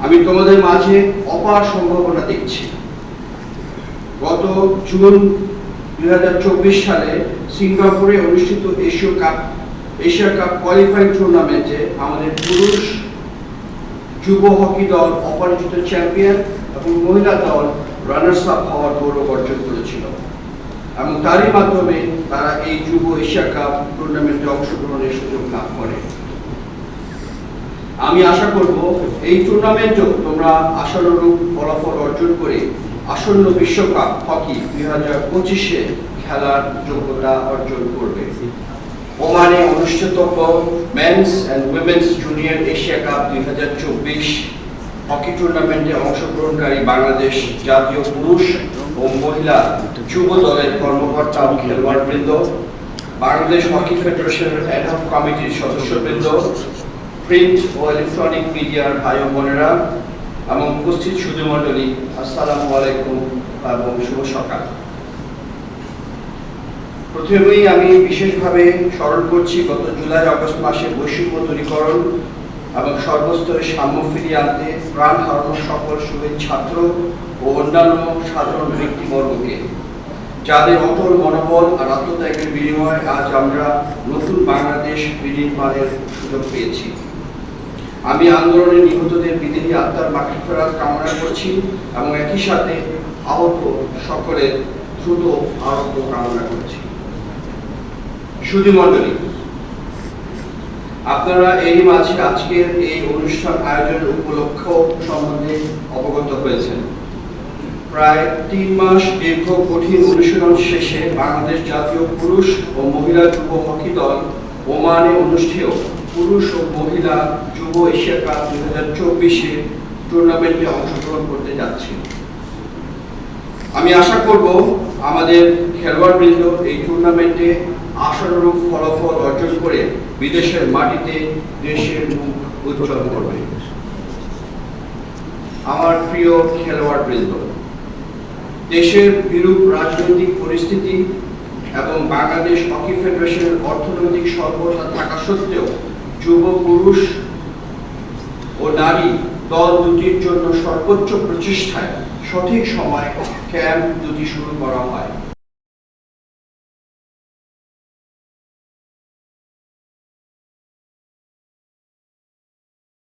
আমি তোমাদের মাঝে অপার সম্ভাবনা দেখছি। গত জুন 2024 সালে সিঙ্গাপুরে অনুষ্ঠিত এশিয়া কাপ কোয়ালিফাইং টুর্নামেন্টে আমাদের পুরুষ যুব হকি দল অপরাজিত চ্যাম্পিয়ন এবং মহিলা দল রানার্স আপ হওয়ার গৌরব অর্জন করেছিল এবং তারই মাধ্যমে তারা এই যুব এশিয়া কাপ টুর্নামেন্টে অংশগ্রহণের সুযোগ লাভ করে। আমি আশা করব এই টুর্নামেন্টেও তোমরা আশানুরূপ ফলাফল অর্জন করে আসন্ন বিশ্বকাপ হকি 2025-এ খেলার যোগ্যতা অর্জন করবে। ওমানে অনুষ্ঠিতব্য men's and women's junior Asia cup 2024 hockey টুর্নামেন্টে অংশগ্রহণকারী বাংলাদেশ জাতীয় পুরুষ ও মহিলা যুব দলের কর্মকর্তা ও খেলোয়াড়বৃন্দ, বাংলাদেশ হকি ফেডারেশনের অ্যাডহক কমিটির সদস্যবৃন্দ, প্রিন্ট ও ইলেকট্রনিক মিডিয়ার ভাই ও বোনেরা এবং উপস্থিত সুধীমণ্ডলী, আসসালামু আলাইকুম এবং শুভ সকাল। প্রথমেই আমি বিশেষভাবে স্মরণ করছি গত জুলাই আগস্ট মাসে বৈষম্য দূরীকরণ এবং সর্বস্তরে সাম্য ফিরিয়ে আনতে প্রাণ হারানো সকল শহীদ ছাত্র ও অন্যান্য সাধারণ ব্যক্তিবর্গকে, যাদের অটল মনোবল আর আত্মত্যাগের বিনিময়ে আজ আমরা নতুন বাংলাদেশ বিনির্মাণের সুযোগ পেয়েছি। আমি আন্দোলনে নিহতদের বিদেহী আত্মার মাগফিরাত কামনা করছি এবং একই সাথে আহত সকলের দ্রুত আরোগ্য কামনা করছি। সুধীমণ্ডলী, আপনারা এই মাঝে আজকের এই অনুষ্ঠান আয়োজনের উপলক্ষ সম্বন্ধে অবগত হয়েছেন। প্রায় 3 মাস দীর্ঘ কঠিন অনুশীলন শেষে বাংলাদেশ জাতীয় পুরুষ ও মহিলা যুব হকি দল ওমানে অনুষ্ঠেয় পুরুষ ও মহিলা যুব এশিয়া কাপ 2024-এ টুর্নামেন্টে অংশগ্রহণ করতে যাচ্ছে। আমি আশা করব আমাদের খেলোয়াড়বৃন্দ এই টুর্নামেন্টে আশানুরূপ ফলাফল অর্জন করে বিদেশের মাটিতে দেশের মুখ উজ্জ্বল করবে। আমার প্রিয় খেলোয়াড়বৃন্দ, দেশের বিরূপ রাজনৈতিক পরিস্থিতি এবং বাংলাদেশ হকি ফেডারেশনের অর্থনৈতিক স্বল্পতা থাকা সত্ত্বেও যুব পুরুষ ও নারী দল দুটির জন্য সর্বোচ্চ প্রচেষ্টায় সঠিক সময় ক্যাম্প দুটি শুরু করা হয়।